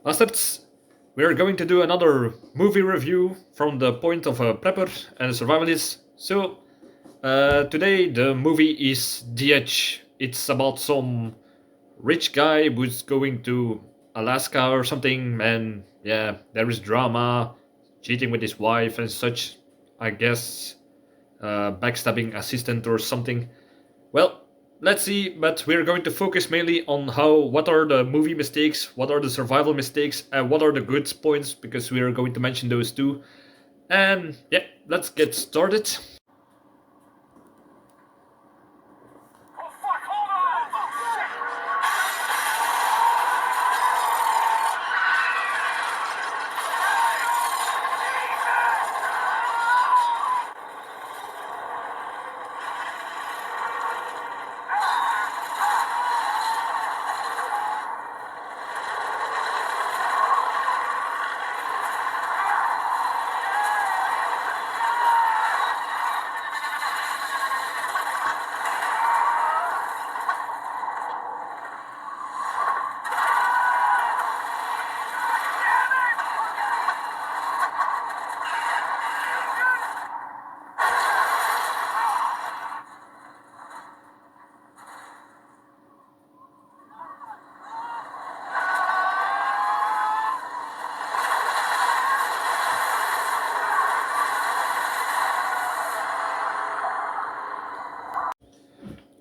Bastards, we're going to do another movie review from the point of a prepper and a survivalist. Today the movie is The Edge. It's about some rich guy who's going to Alaska or something, and yeah, there is drama, cheating with his wife and such, I guess, backstabbing assistant or something. Well, let's see, but we're going to focus mainly on what are the movie mistakes, what are the survival mistakes, and what are the good points, because we are going to mention those too. And yeah, let's get started.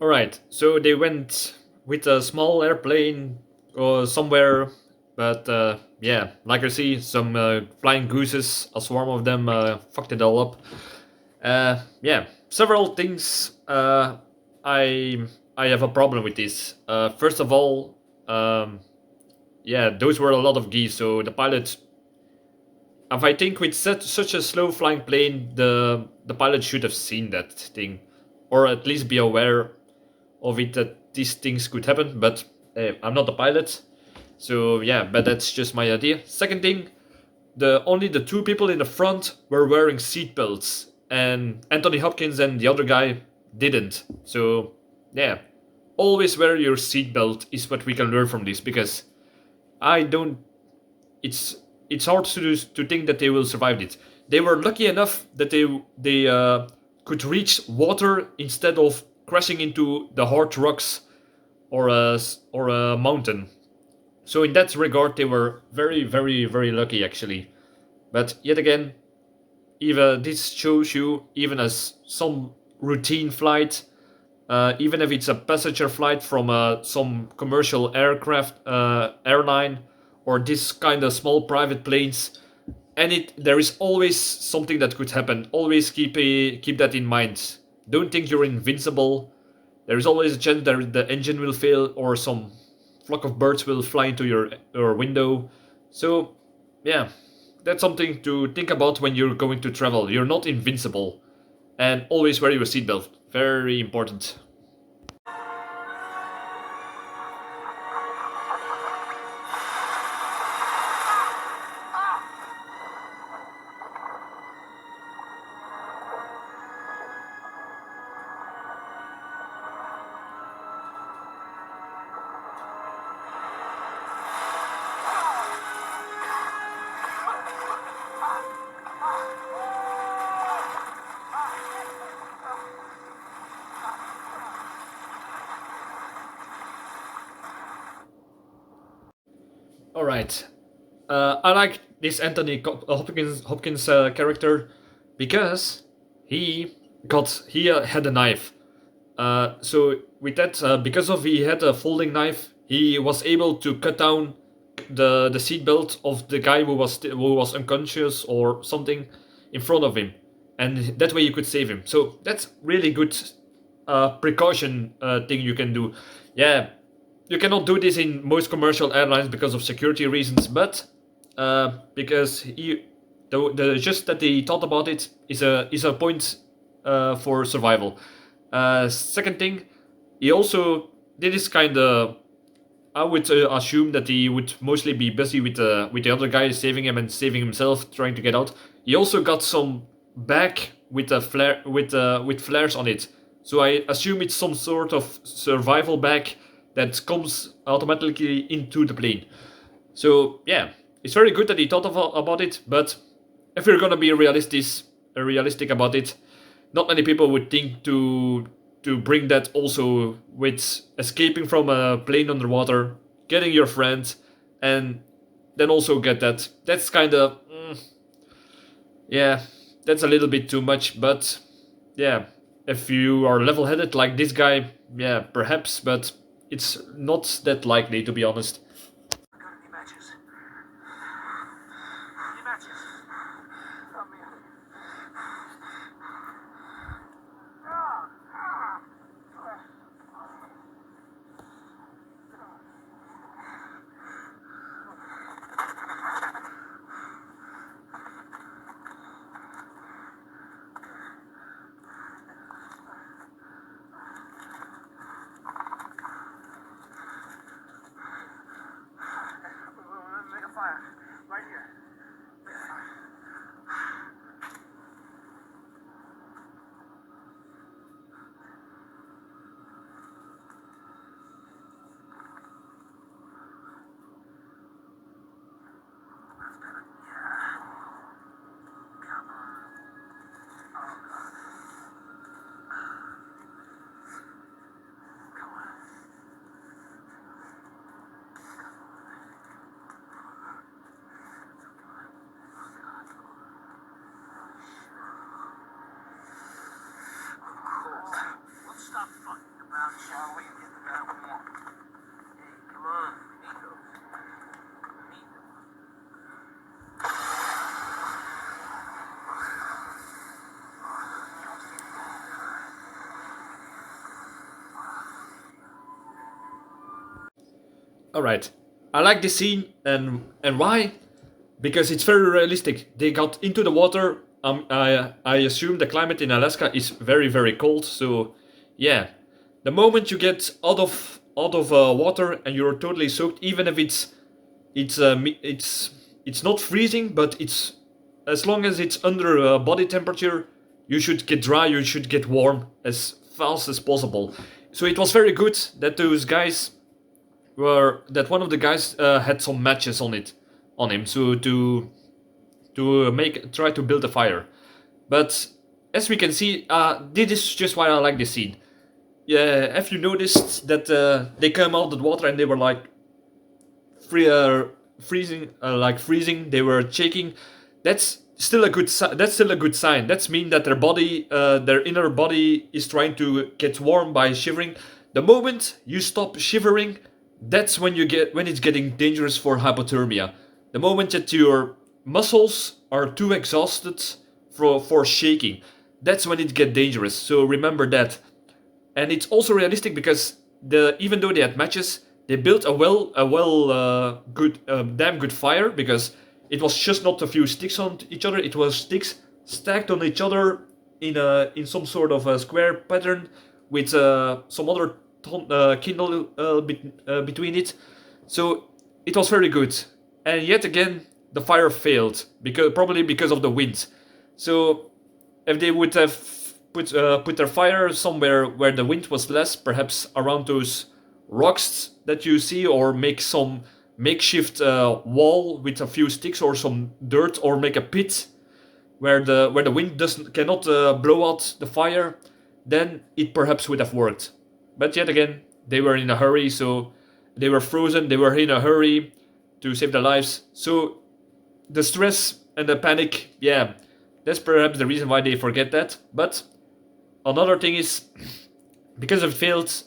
Alright, so they went with a small airplane or somewhere, but yeah, like I see, some flying gooses, a swarm of them fucked it all up. Yeah, several things I I have a problem with this. First of all, yeah, those were a lot of geese, so the pilot. If I think with such a slow flying plane, the pilot should have seen that thing, or at least be aware of it that these things could happen. But I'm not a pilot, so yeah. But that's just my idea. Second thing, the only the two people in the front were wearing seatbelts, and Anthony Hopkins and the other guy didn't. So yeah, always wear your seatbelt is what we can learn from this, because I don't. It's it's hard to think that they will survive it. They were lucky enough that they could reach water instead of crashing into the hard rocks or a mountain. So in that regard, they were very lucky actually. But yet again, even this shows you, even as some routine flight, even if it's a passenger flight from some commercial aircraft airline or this kind of small private planes, and there is always something that could happen. Always keep that in mind. Don't think you're invincible. There is always a chance that the engine will fail or some flock of birds will fly into your window. So yeah, that's something to think about when you're going to travel. You're not invincible, and always wear your seatbelt. Very important. All right. I like this Hopkins character because he had a knife. So with that, because of he had a folding knife, he was able to cut down the seatbelt of the guy who was unconscious or something in front of him, and that way you could save him. So that's really good precaution thing you can do. Yeah, you cannot do this in most commercial airlines because of security reasons, but because the just that they thought about it is a point for survival. Second thing, he also did this kind of. I would assume that he would mostly be busy with the other guy saving him and saving himself, trying to get out. He also got some bag with a flare with flares on it. So I assume it's some sort of survival bag that comes automatically into the plane. So yeah, it's very good that he thought about it. But if you're gonna be realistic about it, not many people would think to bring that also with escaping from a plane underwater, getting your friend, and then also get that. That's kind of yeah, that's a little bit too much. But yeah, if you are level-headed like this guy, yeah, perhaps, but it's not that likely to be honest. Any matches? Any matches? Help me out. We'll make a fire. Right here. Make a fire. Let's stop fucking about, shall we, and get the guy we want. Hey, come on. We need those. We need them. All right, I like this scene, and why? Because it's very realistic. They got into the water. I assume the climate in Alaska is very cold. So, yeah, the moment you get out of water and you're totally soaked, even if it's not freezing, but it's as long as it's under body temperature, you should get dry. You should get warm as fast as possible. So it was very good that those guys were that one of the guys had some matches on him, so to make try to build a fire. But as we can see, this is just why I like this scene. Yeah, have you noticed that they came out of the water and they were like freezing, like freezing? They were shaking. That's still a good. That's still a good sign. That's mean that their body, their inner body, is trying to get warm by shivering. The moment you stop shivering, that's when it's getting dangerous for hypothermia. The moment that your muscles are too exhausted for shaking, that's when it gets dangerous. So remember that. And it's also realistic because even though they had matches, they built a damn good fire because it was just not a few sticks on each other. It was sticks stacked on each other in some sort of a square pattern with some other kindle between it. So it was very good. And yet again, the fire failed probably because of the wind. So if they would have put their fire somewhere where the wind was less, perhaps around those rocks that you see, or make some makeshift wall with a few sticks or some dirt, or make a pit where the wind doesn't cannot blow out the fire, then it perhaps would have worked. But yet again, they were in a hurry, so they were frozen. They were in a hurry to save their lives. So the stress and the panic, yeah, that's perhaps the reason why they forget that. But another thing is, because it failed,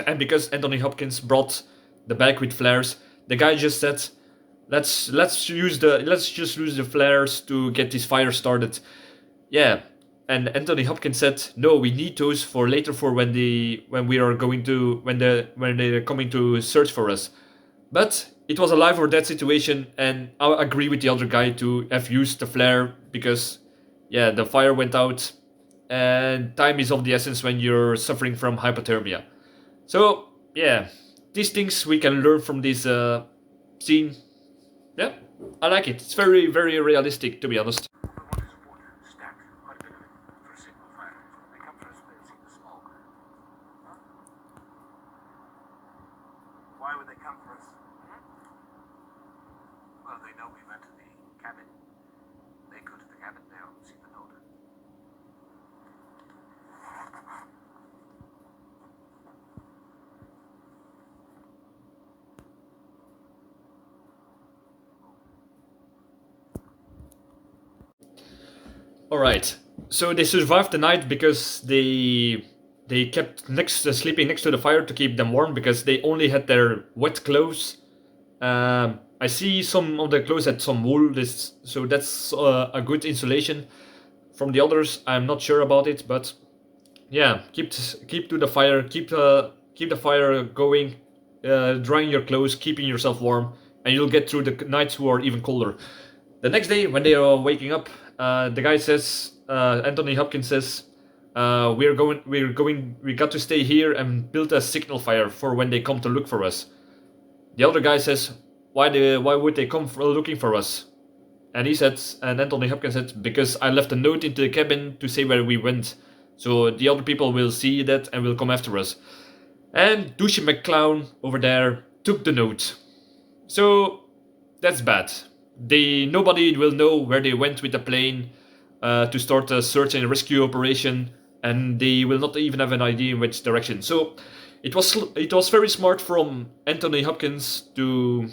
and because Anthony Hopkins brought the bag with flares, the guy just said, let's just use the flares to get this fire started. Yeah, and Anthony Hopkins said, no, we need those for later, for when they're coming to search for us. But it was a life or death situation, and I agree with the other guy to have used the flare because, yeah, the fire went out, and time is of the essence when you're suffering from hypothermia. So, yeah, these things we can learn from this scene. Yeah, I like it. It's very realistic, to be honest. What is water? Stacked. Quite a bit of it. For a signal fire. When they come for us, they'll see the smoke. Huh? Why would they come for us? they know we went to the cabin. They go to the cabin, they'll see the note. All right. So they survived the night because they kept sleeping next to the fire to keep them warm because they only had their wet clothes. I see some of the clothes had some wool, so that's a good insulation. From the others, I'm not sure about it, but yeah, keep to the fire, keep the fire going, drying your clothes, keeping yourself warm, and you'll get through the nights who are even colder. The next day, when they are waking up, the guy says, Anthony Hopkins says, we got to stay here and build a signal fire for when they come to look for us. The other guy says, why would they come looking for us? And Anthony Hopkins said, because I left a note into the cabin to say where we went. So the other people will see that and will come after us. And Douchey McClown over there took the note. So that's bad. Nobody will know where they went with the plane to start a search and rescue operation, and they will not even have an idea in which direction. So it was very smart from Anthony Hopkins to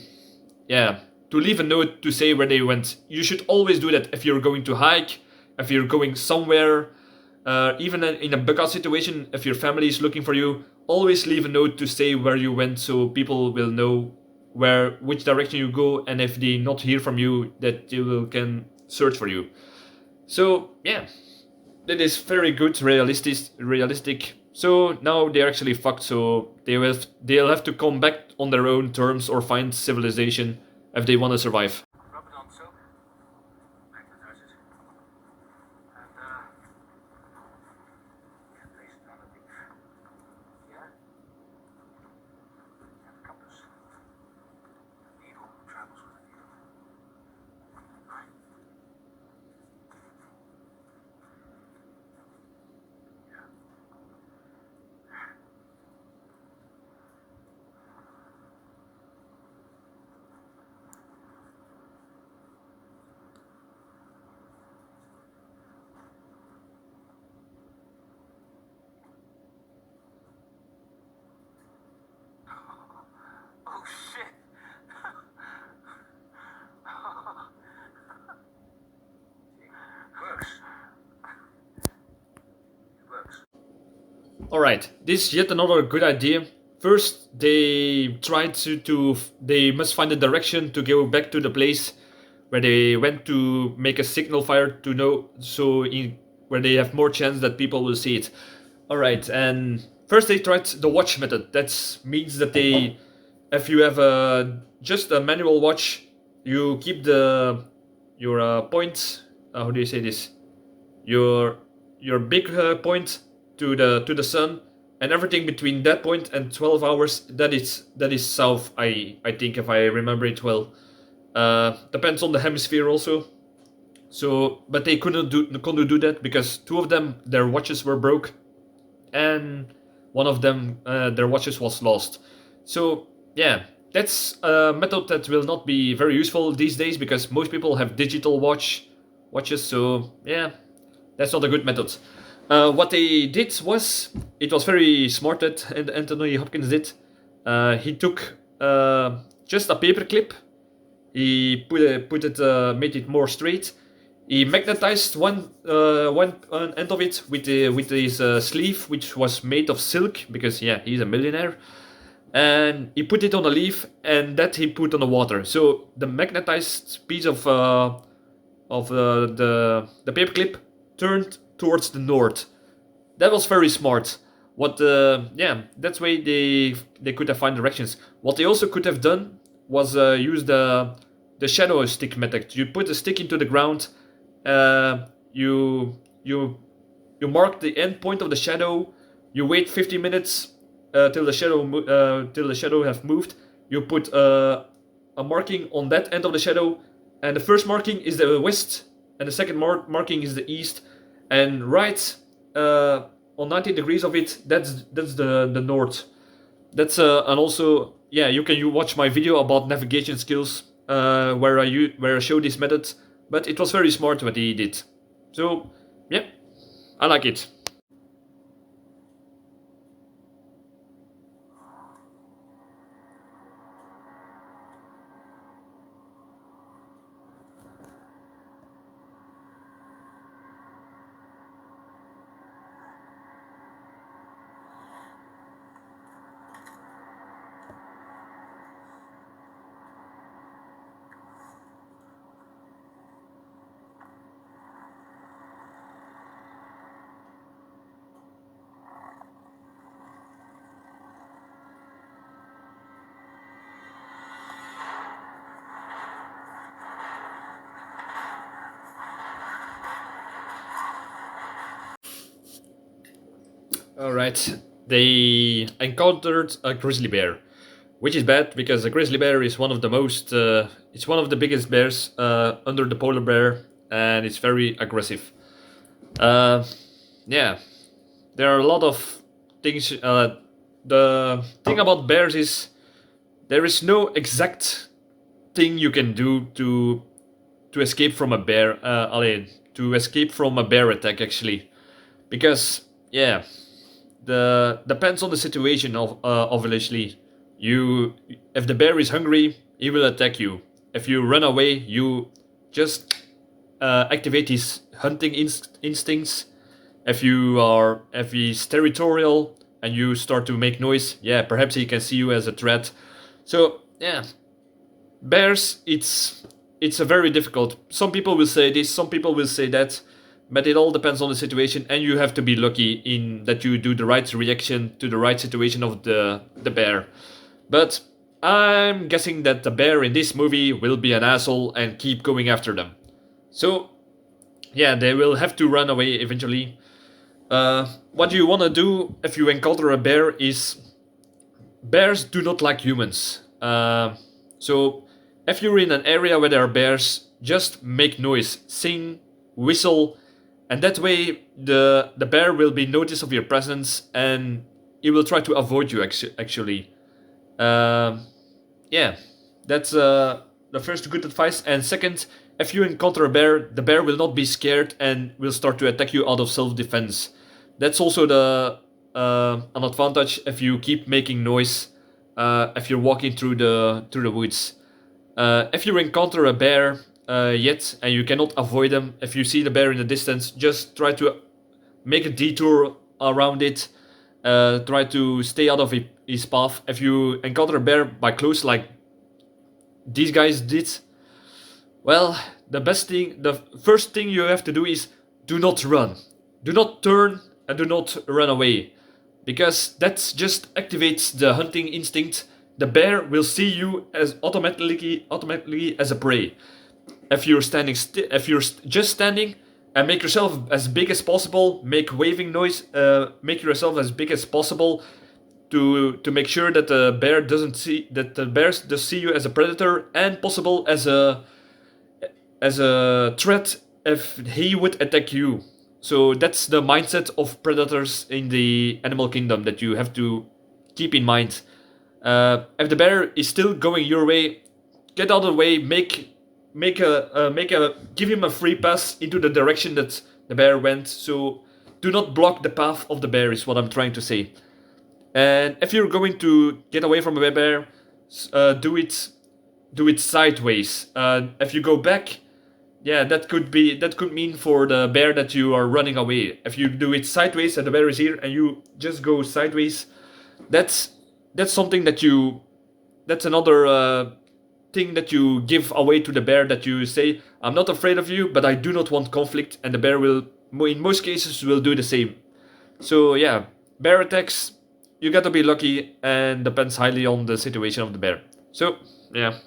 leave a note to say where they went. You should always do that if you're going to hike, if you're going somewhere, even in a bug out situation, if your family is looking for you, always leave a note to say where you went so people will know which direction you go, and if they not hear from you, that they can search for you. So yeah, that is very good, realistic. So now they're actually fucked. So they'll have to come back on their own terms or find civilization if they want to survive. Rub it on soap, magnetize it, and place it on a leaf. Yeah? And a compass. The needle travels with the needle. Right. Yeah. Oh shit! Works. It works. Alright, this is yet another good idea. First, they tried they must find a direction to go back to the place where they went to make a signal fire to know, where they have more chance that people will see it. Alright, and first they tried the watch method. That means that if you have just a manual watch, you keep your point, how do you say this? Your big point to the sun, and everything between that point and 12 hours, that is south, I think, if I remember it well. Depends on the hemisphere also. So, but they couldn't do that because two of them, their watches were broke, and one of them, their watches was lost. So yeah, that's a method that will not be very useful these days because most people have digital watches. So yeah, that's not a good method. What they did was, it was very smart that Anthony Hopkins did. He took just a paper clip. He made it more straight. He magnetized one end of it with his sleeve, which was made of silk, because yeah, he's a millionaire. And he put it on a leaf, and that he put on the water. So the magnetized piece of the paperclip turned towards the north. That was very smart. That's way they could have found directions. What they also could have done was use the shadow stick method. You put a stick into the ground. You mark the end point of the shadow. You wait 50 minutes till the shadow have moved. You put a marking on that end of the shadow, and the first marking is the west, and the second marking is the east, and right on 90 degrees of it, that's the north. That's and also, yeah, you can watch my video about navigation skills where I showed this method, but it was very smart what he did. So yeah, I like it. Alright, they encountered a grizzly bear, which is bad because a grizzly bear is one of the it's one of the biggest bears under the polar bear, and it's very aggressive. Uh, yeah, there are a lot of things. The thing about bears is there is no exact thing you can do to escape from a bear. To escape from a bear attack actually, because yeah, the depends on the situation of obviously. You if the bear is hungry, he will attack you. If you run away, you just activate his hunting instincts. If he's territorial and you start to make noise, yeah, perhaps he can see you as a threat. So yeah, bears, it's a very difficult. Some people will say this, some people will say that, but it all depends on the situation, and you have to be lucky in that you do the right reaction to the right situation of the bear. But I'm guessing that the bear in this movie will be an asshole and keep going after them. So yeah, they will have to run away eventually. What you want to do if you encounter a bear is bears do not like humans. So if you're in an area where there are bears, just make noise, sing, whistle, and that way the bear will be notice of your presence and he will try to avoid you actually. Um, yeah, that's the first good advice. And second, if you encounter a bear, the bear will not be scared and will start to attack you out of self-defense. That's also the an advantage if you keep making noise if you're walking through the woods. If you encounter a bear yet and you cannot avoid them, if you see the bear in the distance, just try to make a detour around it. Try to stay out of his path. If you encounter a bear by close, like these guys did, well, the first thing you have to do is do not run, do not turn, and do not run away, because that just activates the hunting instinct. The bear will see you as automatically as a prey. If you're if you're just standing and make yourself as big as possible, make waving noise, make yourself as big as possible to make sure that the bears just see you as a predator and possible as a threat if he would attack you. So that's the mindset of predators in the animal kingdom that you have to keep in mind. If the bear is still going your way, get out of the way. Give him a free pass into the direction that the bear went. So do not block the path of the bear is what I'm trying to say. And if you're going to get away from a bear, do it sideways. If you go back, yeah, that could mean for the bear that you are running away. If you do it sideways and the bear is here and you just go sideways, that's that's something that you that's another thing that you give away to the bear, that you say, I'm not afraid of you, but I do not want conflict, and the bear will in most cases will do the same. So yeah, bear attacks, you gotta be lucky and depends highly on the situation of the bear. So yeah.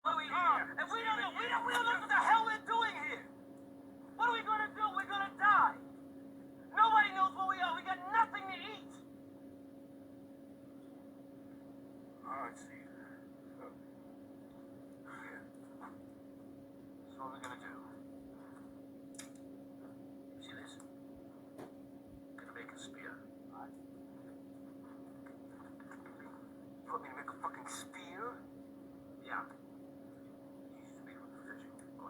What are we here? And we don't know what the hell we're doing here. What are we gonna do? We're gonna die. Nobody knows where we are. We got nothing to eat. Oh, I see. So what are we gonna do? See this? Gonna make a spear. You want me to make a fucking spear? Yeah.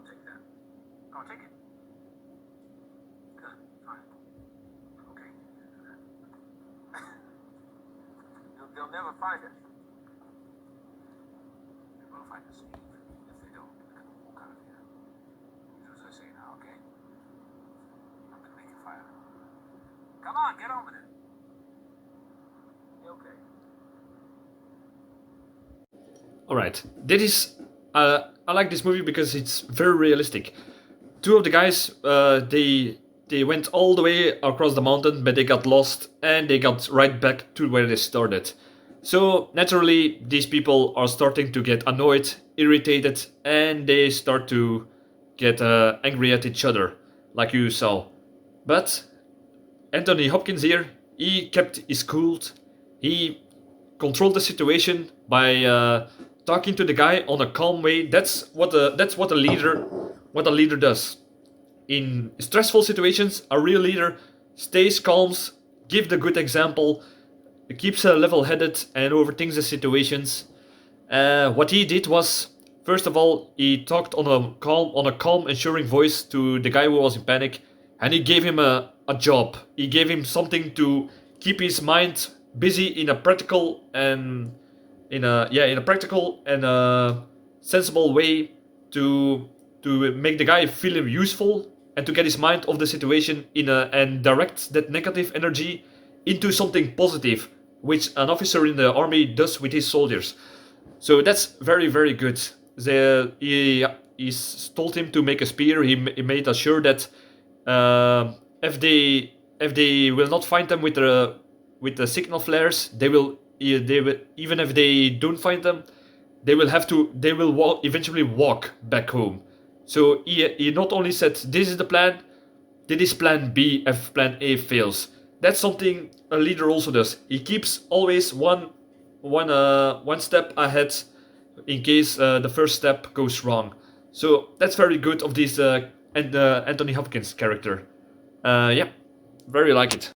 I'll take that. I'll take it. Good. Fine. Okay. They'll never find us. They will find us, Steve. If they don't, we're gonna walk out of here. Do as I say now, okay? I'm gonna make it fire. Come on, get on with it. Okay. Alright, that is... I like this movie because it's very realistic. Two of the guys, they went all the way across the mountain, but they got lost and they got right back to where they started. So naturally, these people are starting to get annoyed, irritated, and they start to get angry at each other, like you saw. But Anthony Hopkins here, he kept his cool. He controlled the situation by talking to the guy on a calm way. That's what a leader does. In stressful situations, a real leader stays calm, gives the good example, keeps level-headed, and overthinks the situations. What he did was, first of all, he talked on a calm, assuring voice to the guy who was in panic, and he gave him a job. He gave him something to keep his mind busy in a practical and sensible way to make the guy feel useful and to get his mind off the situation and direct that negative energy into something positive, which an officer in the army does with his soldiers. So that's very, very good. He told him to make a spear. He made us sure that if they will not find them with the signal flares, they will even if they don't find them, they will eventually walk back home. So he not only said this is the plan, this is plan B if plan A fails. That's something a leader also does. He keeps always one step ahead in case the first step goes wrong. So that's very good of this Anthony Hopkins character. Yeah, very like it.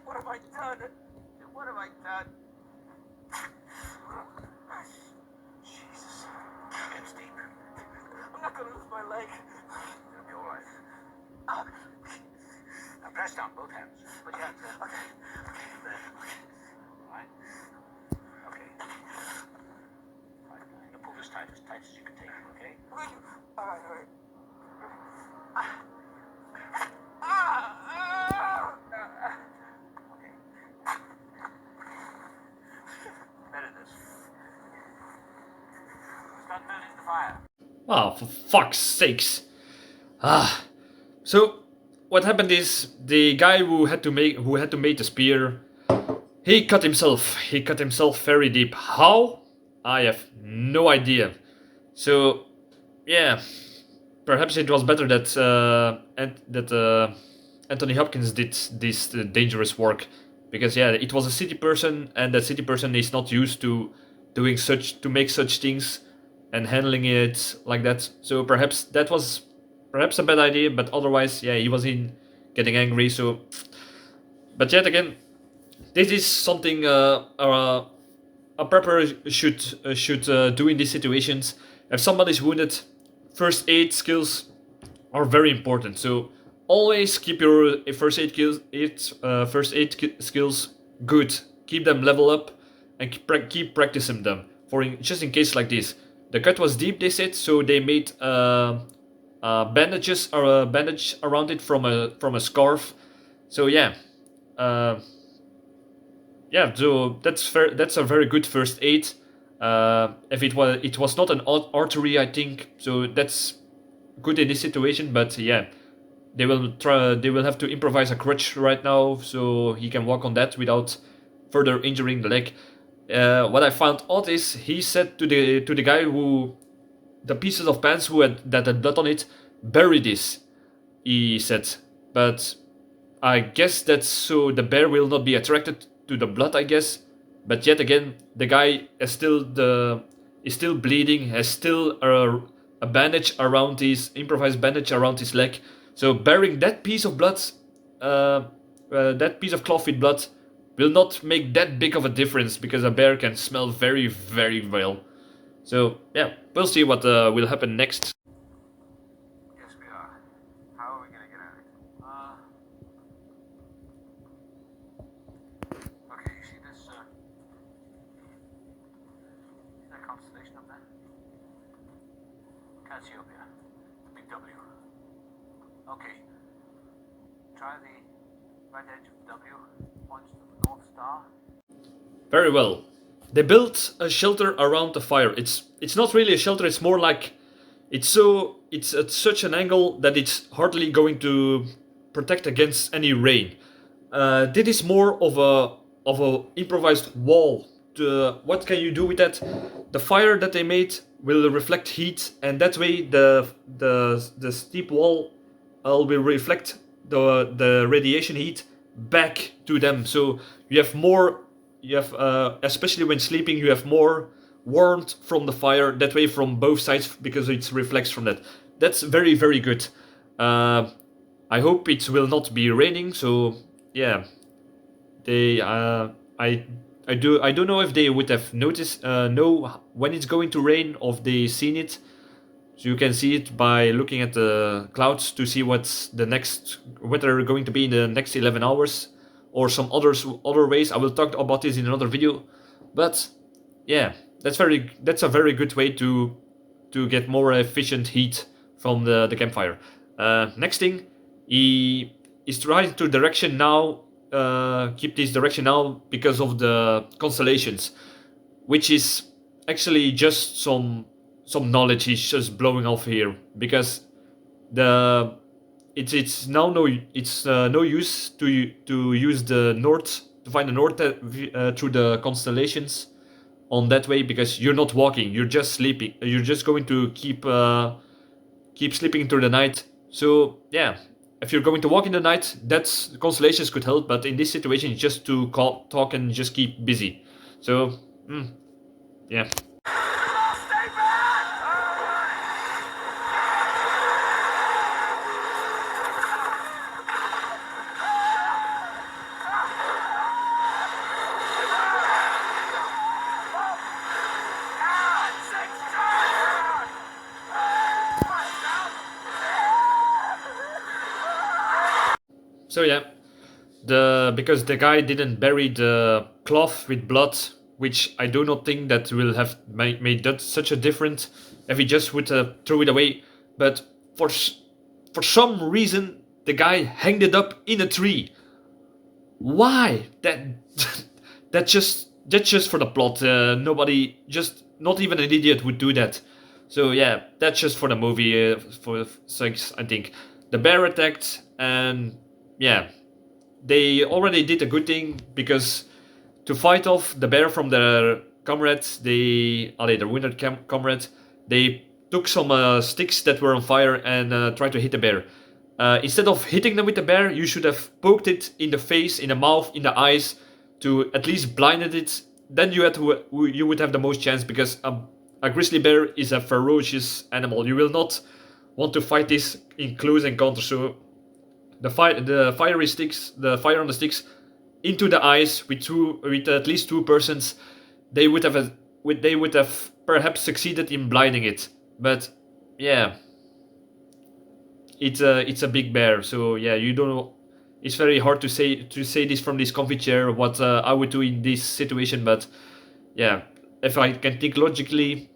What have I done? What have I done? Jesus. It's deep. I'm not gonna lose my leg. It'll be alright. Now press down both hands. Put your hands there. Okay. There. Alright. Okay. Alright. Now pull this tight as you can take it, okay? Alright. Oh, for fuck's sakes. So what happened is the guy who had to make the spear, he cut himself. He cut himself very deep. How? I have no idea. So yeah, perhaps it was better that Anthony Hopkins did this dangerous work, because yeah, it was a city person, and that city person is not used to make such things and handling it like that. So perhaps that was a bad idea, but otherwise, yeah, he was in getting angry. So, but yet again, this is something a prepper should do in these situations. If somebody's wounded, first aid skills are very important. So always keep your first aid skills good. Keep them level up and keep practicing them just in case like this. The cut was deep, they said, so they made bandages or a bandage around it from a scarf. So yeah, so that's fair. That's a very good first aid. If it was not an artery, I think, so that's good in this situation. But yeah, they will have to improvise a crutch right now so he can walk on that without further injuring the leg. What I found odd is he said to the guy who the pieces of pants that had blood on it, bury this. He said, but I guess that's so the bear will not be attracted to the blood, I guess. But yet again, the guy is still bleeding, has still a bandage around his improvised bandage around his leg. So bearing that piece of blood, that piece of cloth with blood, will not make that big of a difference because a bear can smell very, very well. So yeah, we'll see what will happen next. Yes, we are. How are we gonna get out of it? Okay, you see this, see that constellation up there? Cassiopeia. Big W. Okay. Try the right edge of W, points to the North Star. Very well. They built a shelter around the fire. It's not really a shelter. It's more like it's at such an angle that it's hardly going to protect against any rain. This is more of a improvised wall. What can you do with that? The fire that they made will reflect heat, and that way the steep wall will reflect the radiation heat back to them. So you have more. You have especially when sleeping, you have more warmth from the fire. That way, from both sides, because it reflects from that. That's very, very good. I hope it will not be raining. So yeah, they I don't know if they would have noticed know when it's going to rain or if they seen it. So you can see it by looking at the clouds to see what's the next weather going to be in the next 11 hours or some other ways. I will talk about this in another video. But yeah, that's a very good way to get more efficient heat from the campfire. Next thing, he is trying to direction now, keep this direction now because of the constellations, which is actually just some knowledge he's just blowing off here because the it's now no use to use the north to find the north through the constellations on that way because you're not walking, you're just sleeping, you're just going to keep sleeping through the night. So yeah, if you're going to walk in the night, that's constellations could help, but in this situation it's just to talk and just keep busy. So yeah. Stay back! So yeah, because the guy didn't bury the cloth with blood, which I do not think that will have made that such a difference if he just would throw it away. But for some reason, the guy hanged it up in a tree. Why? That's just for the plot. Nobody, just not even an idiot would do that. So yeah, that's just for the movie, for sex, I think. The bear attacked, and yeah, they already did a good thing because to fight off the bear from their comrades, their wounded comrade, they took some sticks that were on fire and tried to hit the bear. Instead of hitting them with the bear, you should have poked it in the face, in the mouth, in the eyes, to at least blinded it. Then you would have the most chance because a grizzly bear is a ferocious animal. You will not want to fight this in close encounter. So the fire on the sticks into the eyes with at least two persons, they would have perhaps succeeded in blinding it. But yeah, it's a big bear, so yeah, you don't know. It's very hard to say this from this comfy chair what I would do in this situation, but yeah, if I can think logically,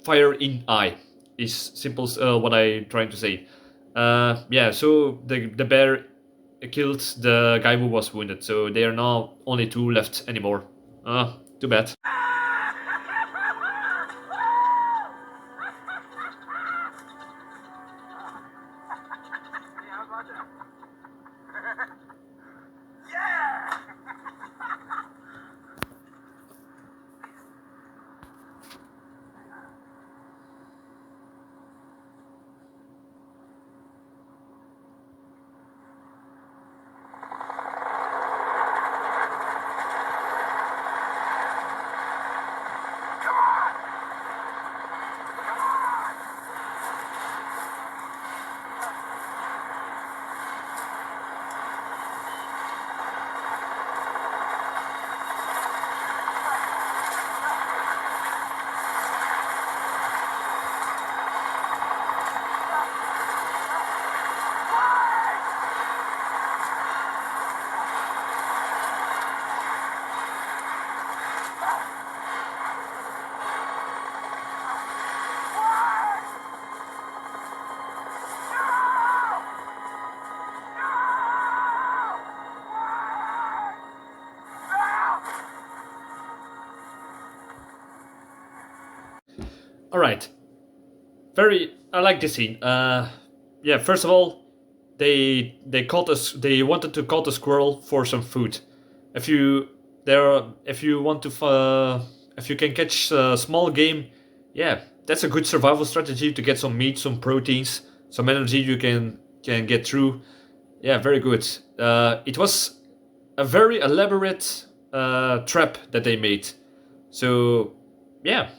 fire in eye is simple what I'm trying to say. Yeah, so the bear killed the guy who was wounded, so there are now only two left anymore. Too bad. All right. Very. I like this scene. Yeah. First of all, they caught us. They wanted to caught a squirrel for some food. If you if you want to if you can catch small game, yeah, that's a good survival strategy to get some meat, some proteins, some energy you can get through. Yeah, very good. It was a very elaborate trap that they made. So yeah,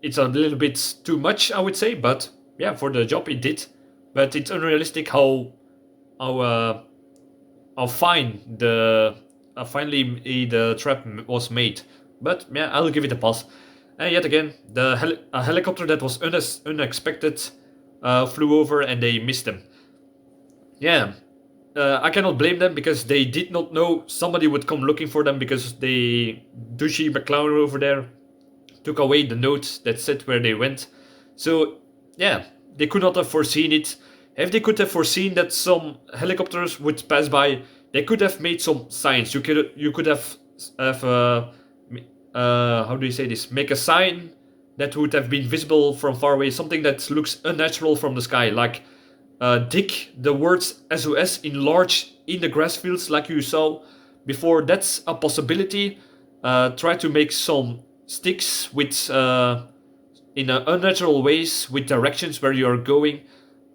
it's a little bit too much, I would say, but yeah, for the job it did. But it's unrealistic how uh, how fine the finally the trap was made. But yeah, I'll give it a pass. And yet again, a helicopter that was unexpected flew over and they missed them. Yeah, I cannot blame them because they did not know somebody would come looking for them because they douchey McClown over there took away the note that said where they went. So yeah, they could not have foreseen it. If they could have foreseen that some helicopters would pass by, they could have made some signs. You could have how do you say this? Make a sign that would have been visible from far away, something that looks unnatural from the sky, like dig the words SOS in large in the grass fields like you saw before. That's a possibility. Try to make some sticks with in unnatural ways with directions where you are going.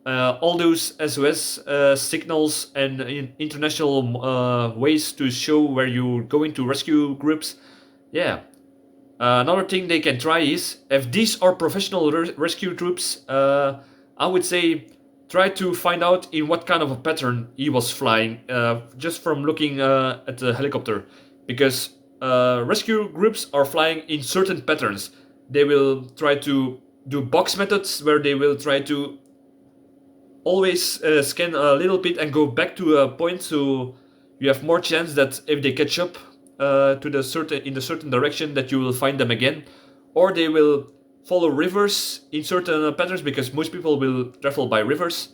All those SOS signals and international ways to show where you're going to rescue groups. Yeah. Another thing they can try is if these are professional rescue troops, I would say try to find out in what kind of a pattern he was flying, just from looking at the helicopter, because rescue groups are flying in certain patterns. They will try to do box methods where they will try to always scan a little bit and go back to a point, so you have more chance that if they catch up to the certain in the certain direction that you will find them again, or they will follow rivers in certain patterns because most people will travel by rivers,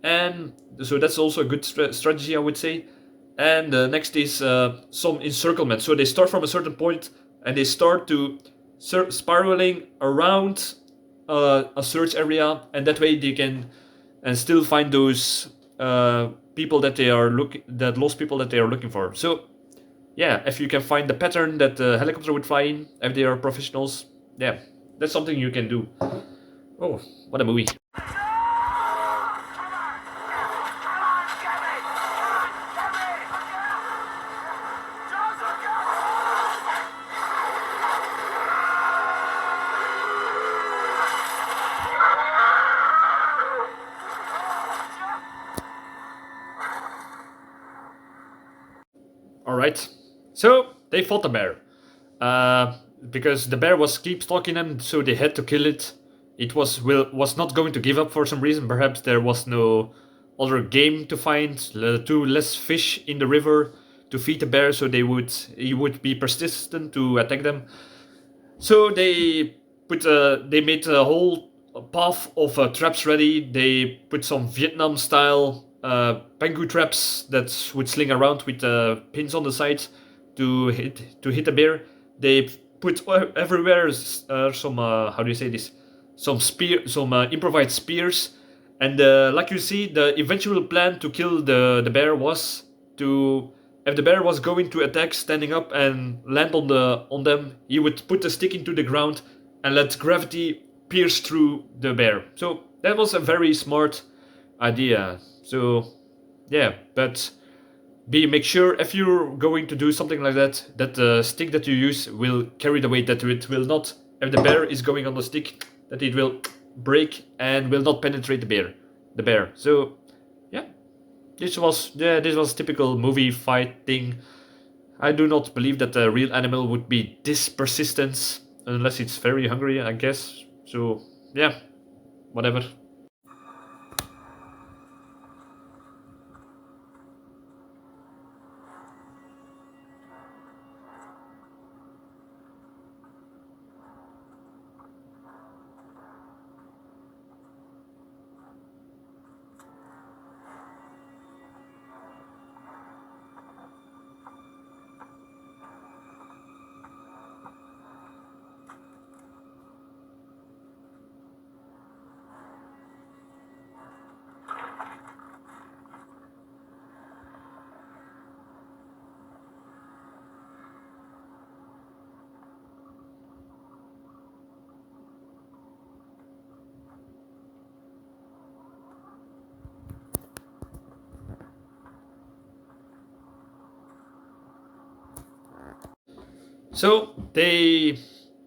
and so that's also a good strategy, I would say. And next is some encirclement. So they start from a certain point and they start to spiraling around a search area, and that way they can and still find those people that they are that lost people that they are looking for. So yeah, if you can find the pattern that the helicopter would fly in, if they are professionals, yeah, that's something you can do. Oh, what a movie! All right, so they fought the bear. Because the bear was keep stalking them, so they had to kill it. It was not going to give up for some reason. Perhaps there was no other game to find, too less fish in the river to feed the bear, so he would be persistent to attack them. So they made a whole path of traps ready. They put some Vietnam style pengu traps that would sling around with pins on the sides to hit the bear. They put everywhere some how do you say this? Some improvised spears, and like you see, the eventual plan to kill the bear was to, if the bear was going to attack standing up and land on them, he would put the stick into the ground and let gravity pierce through the bear. So that was a very smart idea. So yeah, but make sure if you're going to do something like that, that the stick that you use will carry the weight, that it will not, if the bear is going on the stick, that it will break and will not penetrate the bear. So yeah, this was typical movie fight thing. I do not believe that a real animal would be this persistent unless it's very hungry, I guess. So yeah, whatever. So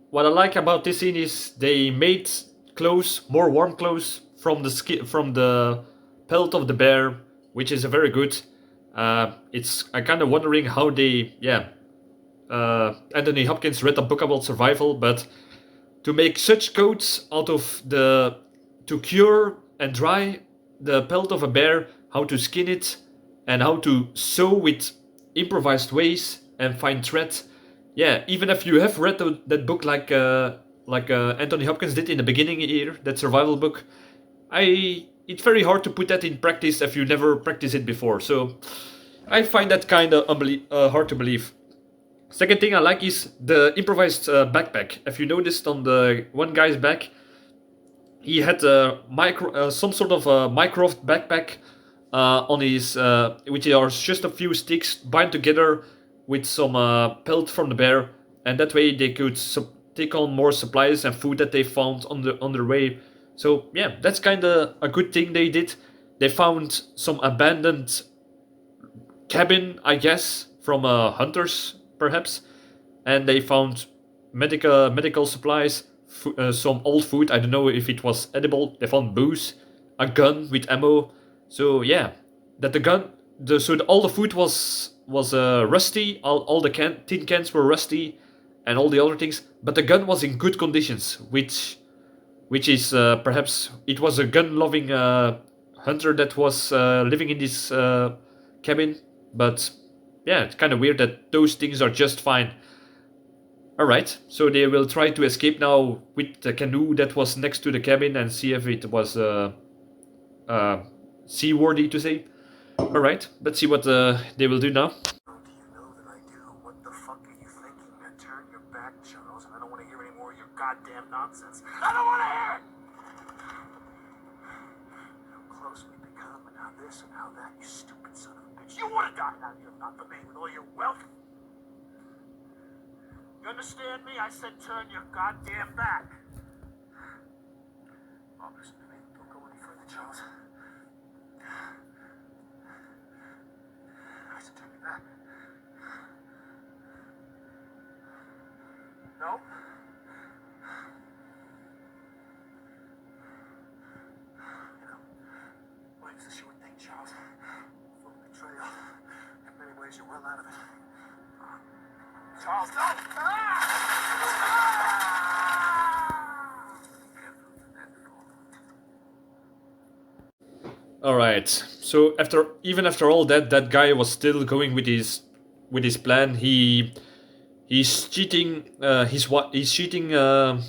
what I like about this scene is they made clothes, more warm clothes from the from the pelt of the bear, which is a very good. It's I'm kind of wondering how they, yeah. Anthony Hopkins read a book about survival, but to make such coats out of to cure and dry the pelt of a bear, how to skin it, and how to sew with improvised ways and find thread. Yeah, even if you have read that book like Anthony Hopkins did in the beginning here, that survival book, it's very hard to put that in practice if you never practiced it before. So I find that kind of hard to believe. Second thing I like is the improvised backpack. If you noticed on the one guy's back, he had some sort of a Minecraft backpack on his, which are just a few sticks bind together with some pelt from the bear, and that way they could take on more supplies and food that they found on their way. So yeah, that's kind of a good thing they did. They found some abandoned cabin, I guess, from hunters perhaps, and they found medical supplies, some old food. I don't know if it was edible. They found booze, a gun with ammo. So yeah, that the gun, all the food was rusty. All the tin cans were rusty, and all the other things. But the gun was in good conditions, which is perhaps it was a gun-loving hunter that was living in this cabin. But yeah, it's kind of weird that those things are just fine. Alright, so they will try to escape now with the canoe that was next to the cabin and see if it was seaworthy to say. Alright, let's see what they will do now. Do you know that I do? What the fuck are you thinking? Now turn your back, Charles, and I don't want to hear any more of your goddamn nonsense. I don't want to hear it! How close we become, and how this and how that, you stupid son of a bitch. You want to die now, you're not the man with all your wealth. You understand me? I said turn your goddamn back. Oh, listen to me. Don't go any further, Charles. I said turn your back. No? You know, life's a short thing, Charles. Full of betrayal. In many ways, you're well out of it. Charles, no! All right. So even after all that, that guy was still going with his plan. He's cheating. He's cheating. The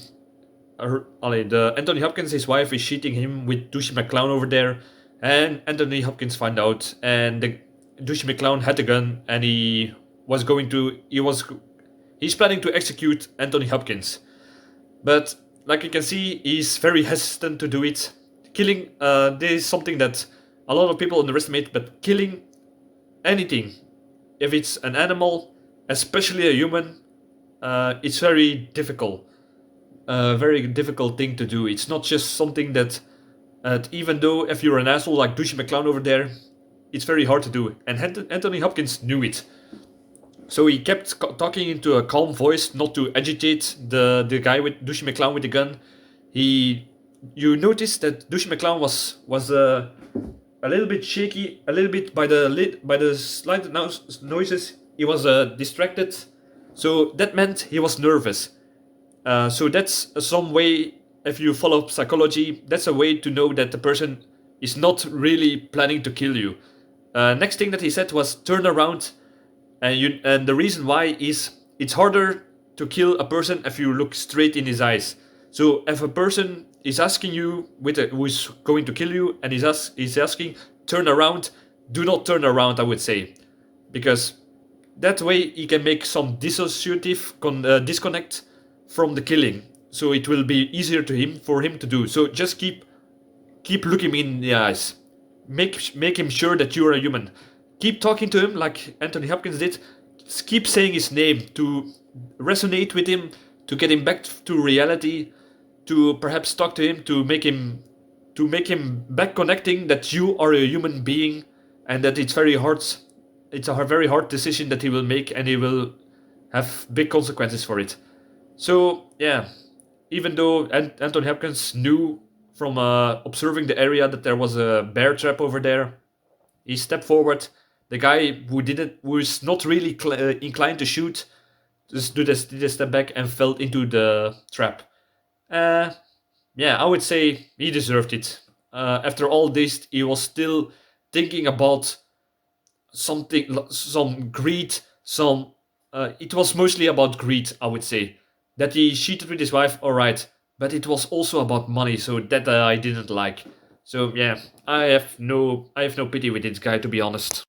Anthony Hopkins, his wife, is cheating him with Douchey McClown over there, and Anthony Hopkins find out, and the Douchey McClown had the gun, and he's planning to execute Anthony Hopkins, but like you can see, he's very hesitant to do it. Killing, this is something that a lot of people underestimate, but killing anything, if it's an animal, especially a human, it's very difficult. A very difficult thing to do. It's not just something that, even though if you're an asshole like Douchey McClown over there, it's very hard to do. And Anthony Hopkins knew it. So he kept talking into a calm voice, not to agitate the guy with Douchey McClown with the gun. You noticed that Douchey McClown was a little bit shaky, a little bit by the slight noises. He was distracted, so that meant he was nervous. So that's some way. If you follow psychology, that's a way to know that the person is not really planning to kill you. Next thing that he said was turn around, and the reason why is it's harder to kill a person if you look straight in his eyes. So if a person is asking you who is going to kill you and is asking turn around, do not turn around, I would say, because that way he can make some dissociative disconnect from the killing. So it will be easier for him to do. So just keep looking in the eyes. Make him sure that you are a human. Keep talking to him like Anthony Hopkins did. Keep saying his name to resonate with him, to get him back to reality, to perhaps talk to him, to make him back connecting that you are a human being, and that it's very hard. It's a very hard decision that he will make, and he will have big consequences for it. So yeah, even though Anthony Hopkins knew from observing the area that there was a bear trap over there, he stepped forward. The guy who is not really inclined to shoot, just did a step back and fell into the trap. Uh, yeah, I would say he deserved it. After all this, he was still thinking about something, some greed, some. It was mostly about greed, I would say. That he cheated with his wife, alright, but it was also about money, so that I didn't like. So yeah, I have no pity with this guy, to be honest.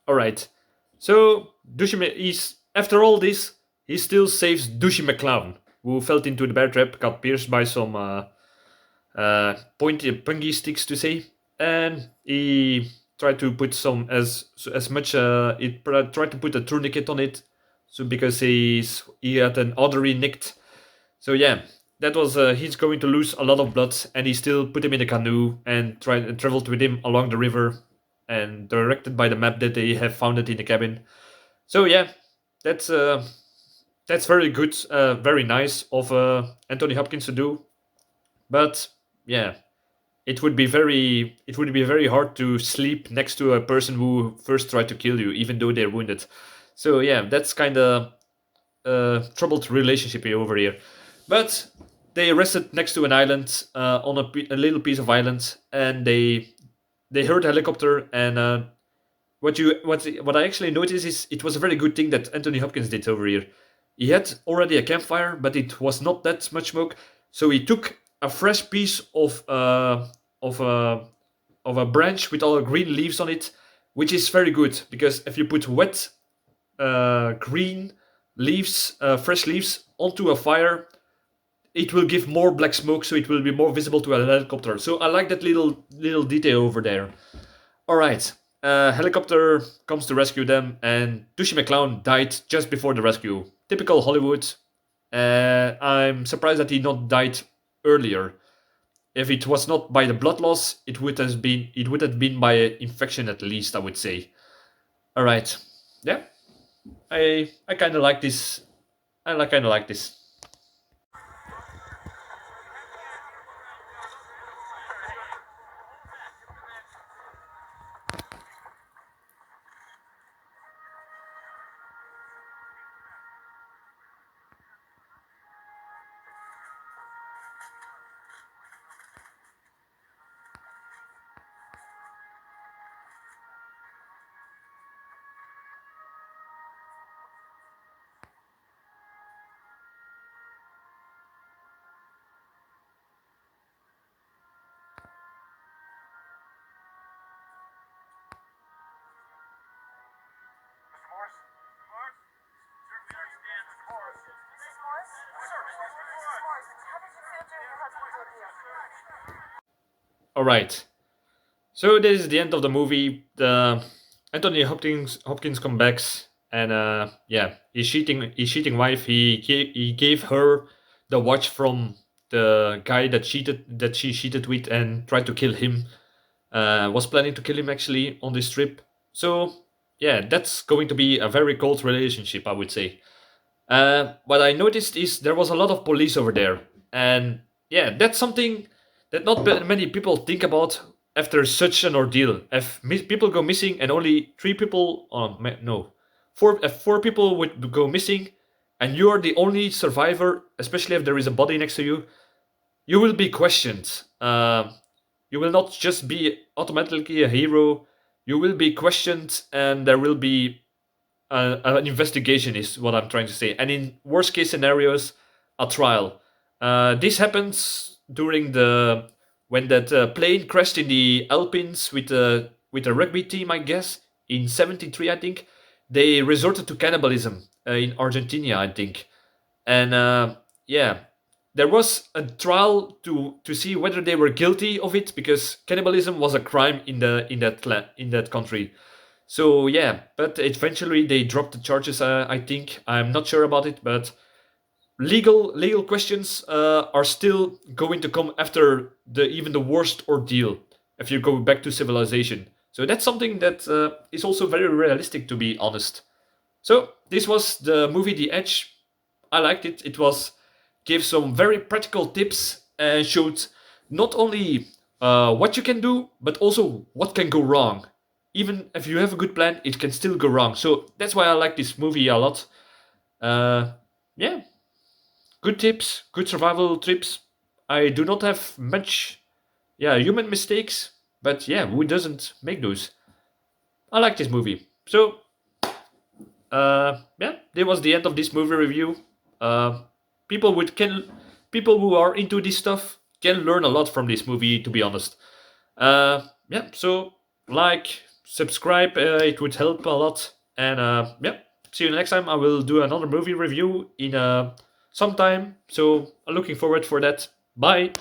All right. So he's after all this, he still saves Douchey McClown, who fell into the bear trap, got pierced by some pointy pungy sticks to say, and he tried to put some as much. Tried to put a tourniquet on it, so because he had an artery nicked. So yeah, that was he's going to lose a lot of blood, and he still put him in a canoe and traveled with him along the river, and directed by the map that they have found it in the cabin. So yeah, that's uh, that's very good, very nice of Anthony Hopkins to do. But yeah, it would be very hard to sleep next to a person who first tried to kill you, even though they're wounded. So yeah, that's kind of troubled relationship here over here. But they rested next to an island on a little piece of island, and they heard a helicopter. And what I actually noticed is it was a very good thing that Anthony Hopkins did over here. He had already a campfire, but it was not that much smoke. So he took a fresh piece of a of a branch with all the green leaves on it, which is very good because if you put wet green leaves, fresh leaves onto a fire, it will give more black smoke, so it will be more visible to a helicopter. So I like that little detail over there. All right, helicopter comes to rescue them, and Douchey McClown died just before the rescue. Typical Hollywood. I'm surprised that he not died earlier. If it was not by the blood loss, it would have been by infection at least, I would say. All right, yeah, I kind of like this. Kind of like this. All right. So this is the end of the movie. The Anthony Hopkins comes back, and yeah, his cheating wife. He gave her the watch from the guy that she cheated with and tried to kill him. Was planning to kill him actually on this trip. So yeah, that's going to be a very cold relationship, I would say. What I noticed is there was a lot of police over there, and yeah, that's something that not many people think about after such an ordeal. If people go missing and only three people, no, four people would go missing, and you're the only survivor, especially if there is a body next to you, you will be questioned. You will not just be automatically a hero. You will be questioned, and there will be an investigation. Is what I'm trying to say. And in worst case scenarios, a trial. This happens during the when that plane crashed in the Alpines with a rugby team, I guess, in '73, I think. They resorted to cannibalism in Argentina, I think, and yeah, there was a trial to see whether they were guilty of it because cannibalism was a crime in that country. So yeah, but eventually they dropped the charges. I think I'm not sure about it, but legal questions are still going to come after even the worst ordeal if you go back to civilization. So that's something that is also very realistic, to be honest. So this was the movie The Edge. I liked it. It was gave some very practical tips and showed not only what you can do, but also what can go wrong. Even if you have a good plan, it can still go wrong. So that's why I like this movie a lot. Uh, yeah, good tips, good survival tips. I do not have much, yeah, human mistakes, but yeah, who doesn't make those? I like this movie. So yeah, that was the end of this movie review. Uh, people would can people who are into this stuff can learn a lot from this movie. To be honest, yeah. So like, subscribe, it would help a lot. And yeah, see you next time. I will do another movie review in some time. So I'm looking forward for that. Bye.